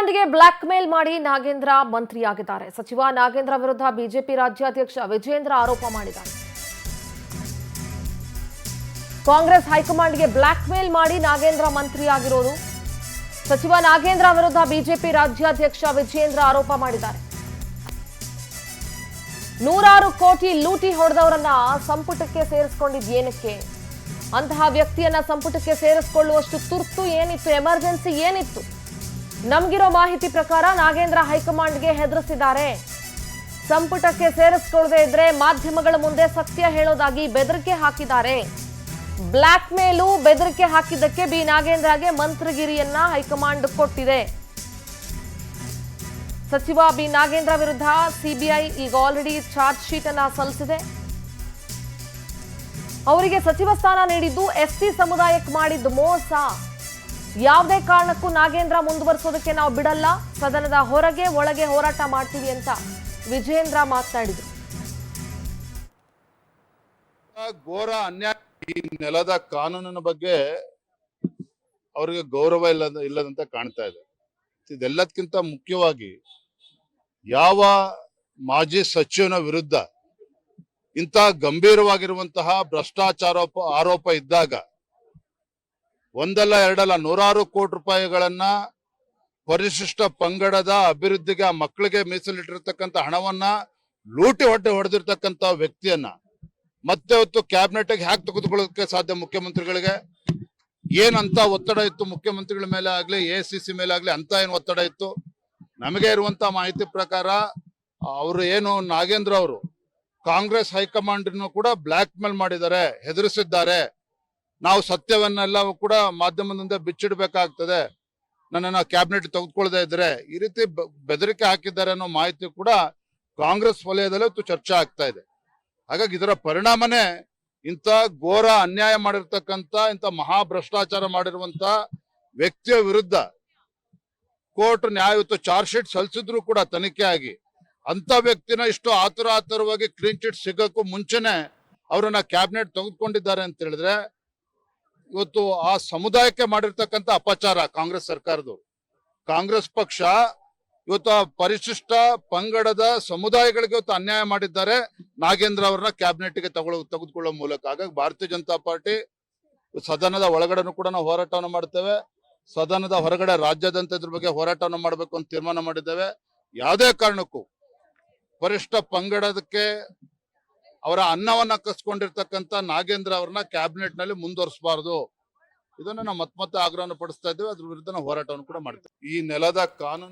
ಹೈಕಮಾಂಡ್ಗೆ black mail ಮಾಡಿ ನಾಗೇಂದ್ರ ಮಂತ್ರಿಯಾಗಿದ್ದಾರೆ. ಸಚಿವ ನಾಗೇಂದ್ರ ವಿರುದ್ಧ ಬಿಜೆಪಿ ರಾಜ್ಯಾಧ್ಯಕ್ಷ ವಿಜೇಂದ್ರ ಆರೋಪ ಮಾಡಿದ್ದಾರೆ. ಕಾಂಗ್ರೆಸ್ ಹೈಕಮಾಂಡ್ಗೆ ಬ್ಲಾಕ್ ಮೇಲ್ ಮಾಡಿ ನಾಗೇಂದ್ರ ಮಂತ್ರಿಯಾಗಿರೋದು. ಸಚಿವ ನಾಗೇಂದ್ರ ವಿರುದ್ಧ ಬಿಜೆಪಿ ರಾಜ್ಯಾಧ್ಯಕ್ಷ ವಿಜೇಂದ್ರ ಆರೋಪ ಮಾಡಿದ್ದಾರೆ. 100 ಕೋಟಿ ಲೂಟಿ ಹೊಡೆದವರನ್ನ ಸಂಪುಟಕ್ಕೆ ಸೇರಿಸಿಕೊಂಡಿದ್ದೇನಕ್ಕೆ? ಅಂತಹ ವ್ಯಕ್ತಿಯನ್ನ ಸಂಪುಟಕ್ಕೆ ಸೇರಿಸಿಕೊಳ್ಳುವಷ್ಟು ತುರ್ತು ಏನಿತ್ತು? ಎಮರ್ಜೆನ್ಸಿ ಏನಿತ್ತು? ನಮಗಿರೋ ಮಾಹಿತಿ ಪ್ರಕಾರ ನಾಗೇಂದ್ರ ಹೈಕಮಾಂಡ್ಗೆ ಹೆದರಿಸಿದ್ದಾರೆ. ಸಂಪುಟಕ್ಕೆ ಸೇರಿಸಿಕೊಳ್ಳದೆ ಇದ್ರೆ ಮಾಧ್ಯಮಗಳ ಮುಂದೆ ಸತ್ಯ ಹೇಳೋದಾಗಿ ಬೆದರಿಕೆ ಹಾಕಿದ್ದಾರೆ. ಬ್ಲಾಕ್ ಮೇಲು ಬೆದರಿಕೆ ಹಾಕಿದ್ದಕ್ಕೆ ಬಿ ನಾಗೇಂದ್ರಗೆ ಮಂತ್ರಿಗಿರಿಯನ್ನ ಹೈಕಮಾಂಡ್ ಕೊಟ್ಟಿದೆ. ಸಚಿವ ಬಿ ನಾಗೇಂದ್ರ ವಿರುದ್ಧ ಸಿಬಿಐ ಈಗ ಆಲ್ರೆಡಿ ಚಾರ್ಜ್ ಶೀಟ್ ಅನ್ನ ಸಲ್ಲಿಸಿದೆ. ಅವರಿಗೆ ಸಚಿವ ಸ್ಥಾನ ನೀಡಿದ್ದು ಎಸ್ಟಿ ಸಮುದಾಯಕ್ಕೆ ಮಾಡಿದ್ದು ಮೋಸ. ಯಾವುದೇ ಕಾರಣಕ್ಕೂ ನಾಗೇಂದ್ರ ಮುಂದುವರಿಸೋದಕ್ಕೆ ನಾವು ಬಿಡಲ್ಲ. ಸದನದ ಹೊರಗೆ ಒಳಗೆ ಹೋರಾಟ ಮಾಡ್ತೀವಿ ಅಂತ ವಿಜೇಂದ್ರ ಮಾತನಾಡಿದರು. ಘೋರ ಅನ್ಯಾಯ. ಈ ನೆಲದ ಕಾನೂನಿನ ಬಗ್ಗೆ ಅವರಿಗೆ ಗೌರವ ಇಲ್ಲದಂತೆ ಕಾಣ್ತಾ ಇದೆ. ಇದೆಲ್ಲದಕ್ಕಿಂತ ಮುಖ್ಯವಾಗಿ ಯಾವ ಮಾಜಿ ಸಚಿವನ ವಿರುದ್ಧ ಇಂಥ ಗಂಭೀರವಾಗಿರುವಂತಹ ಭ್ರಷ್ಟಾಚಾರ ಆರೋಪ ಇದ್ದಾಗ ಒಂದಲ್ಲ ಎರಡಲ್ಲ 100 ಕೋಟಿ ರೂಪಾಯಿಗಳನ್ನ ಪರಿಶಿಷ್ಟ ಪಂಗಡದ ಅಭಿವೃದ್ಧಿಗೆ ಆ ಮಕ್ಕಳಿಗೆ ಮೀಸಲಿಟ್ಟಿರ್ತಕ್ಕಂಥ ಹಣವನ್ನ ಲೂಟಿ ಹೊಡೆದಿರ್ತಕ್ಕಂಥ ವ್ಯಕ್ತಿಯನ್ನ ಮತ್ತೆ ಹೊತ್ತು ಕ್ಯಾಬಿನೆಟ್ಗೆ ಹ್ಯಾಕ್ ತೆಗೆದುಕೊಳ್ಳೋದಕ್ಕೆ ಸಾಧ್ಯ? ಮುಖ್ಯಮಂತ್ರಿಗಳಿಗೆ ಏನಂತ ಒತ್ತಡ ಇತ್ತು? ಮುಖ್ಯಮಂತ್ರಿಗಳ ಮೇಲೆ ಆಗ್ಲಿ ಎಸಿಸಿ ಮೇಲೆ ಆಗ್ಲಿ ಅಂತ ಏನು ಒತ್ತಡ ಇತ್ತು? ನಮಗೆ ಇರುವಂತ ಮಾಹಿತಿ ಪ್ರಕಾರ ಅವರು ಏನು ನಾಗೇಂದ್ರ ಅವರು ಕಾಂಗ್ರೆಸ್ ಹೈಕಮಾಂಡ್ ಕೂಡ ಬ್ಲಾಕ್ ಮೇಲ್ ಮಾಡಿದ್ದಾರೆ, ಹೆದರಿಸಿದ್ದಾರೆ. ನಾವು ಸತ್ಯವನ್ನೆಲ್ಲ ಕೂಡ ಮಾಧ್ಯಮದಿಂದ ಬಿಚ್ಚಿಡ್ಬೇಕಾಗ್ತದೆ, ನನ್ನನ್ನು ಕ್ಯಾಬಿನೆಟ್ ತೆಗೆದುಕೊಳ್ಳದೆ ಇದ್ರೆ ಈ ರೀತಿ ಬೆದರಿಕೆ ಹಾಕಿದ್ದಾರೆ ಅನ್ನೋ ಮಾಹಿತಿ ಕೂಡ ಕಾಂಗ್ರೆಸ್ ವಲಯದಲ್ಲೇ ಚರ್ಚೆ ಆಗ್ತಾ ಇದೆ. ಹಾಗಾಗಿ ಇದರ ಪರಿಣಾಮನೇ ಇಂಥ ಘೋರ ಅನ್ಯಾಯ ಮಾಡಿರ್ತಕ್ಕಂಥ ಇಂಥ ಮಹಾ ಭ್ರಷ್ಟಾಚಾರ ಮಾಡಿರುವಂತ ವ್ಯಕ್ತಿಯ ವಿರುದ್ಧ ಕೋರ್ಟ್ ನ್ಯಾಯಯುತ ಚಾರ್ಜ್ ಶೀಟ್ ಸಲ್ಲಿಸಿದ್ರು ಕೂಡ ತನಿಖೆ ಆಗಿ ಅಂತ ವ್ಯಕ್ತಿನ ಇಷ್ಟು ಆತುರವಾಗಿ ಕ್ಲೀನ್ ಚಿಟ್ ಸಿಗಕ್ಕೂ ಮುಂಚೆನೆ ಅವರನ್ನ ಕ್ಯಾಬಿನೆಟ್ ತೆಗೆದುಕೊಂಡಿದ್ದಾರೆ ಅಂತ ಹೇಳಿದ್ರೆ ಇವತ್ತು ಆ ಸಮುದಾಯಕ್ಕೆ ಮಾಡಿರ್ತಕ್ಕಂಥ ಅಪಚಾರ ಕಾಂಗ್ರೆಸ್ ಸರ್ಕಾರದವರು. ಕಾಂಗ್ರೆಸ್ ಪಕ್ಷ ಇವತ್ತು ಪರಿಶಿಷ್ಟ ಪಂಗಡದ ಸಮುದಾಯಗಳಿಗೆ ಇವತ್ತು ಅನ್ಯಾಯ ಮಾಡಿದ್ದಾರೆ ನಾಗೇಂದ್ರ ಅವರನ್ನ ಕ್ಯಾಬಿನೆಟ್ಗೆ ತೆಗೆದುಕೊಳ್ಳುವ ಮೂಲಕ. ಹಾಗಾಗಿ ಭಾರತೀಯ ಜನತಾ ಪಾರ್ಟಿ ಸದನದ ಒಳಗಡೆನೂ ಕೂಡ ನಾವು ಹೋರಾಟವನ್ನು ಮಾಡ್ತೇವೆ, ಸದನದ ಹೊರಗಡೆ ರಾಜ್ಯಾದ್ಯಂತ ಇದ್ರ ಬಗ್ಗೆ ಹೋರಾಟವನ್ನು ಮಾಡಬೇಕು ಅಂತ ತೀರ್ಮಾನ ಮಾಡಿದ್ದೇವೆ. ಯಾವುದೇ ಕಾರಣಕ್ಕೂ ಪರಿಶಿಷ್ಟ ಪಂಗಡದಕ್ಕೆ ಅವರ ಅನ್ನವನ್ನ ಕಸ್ಕೊಂಡಿರ್ತಕ್ಕಂಥ ನಾಗೇಂದ್ರ ಅವರನ್ನ ಕ್ಯಾಬಿನೆಟ್ ನಲ್ಲಿ ಮುಂದುವರಿಸಬಾರದು. ಇದನ್ನ ನಾವು ಮತ್ತೆ ಆಗ್ರಹವನ್ನು ಪಡಿಸ್ತಾ ಇದ್ದೇವೆ. ಅದ್ರ ವಿರುದ್ಧ ನಾವು ಹೋರಾಟವನ್ನು ಕೂಡ ಮಾಡ್ತೇವೆ. ಈ ನೆಲದ ಕಾನೂನು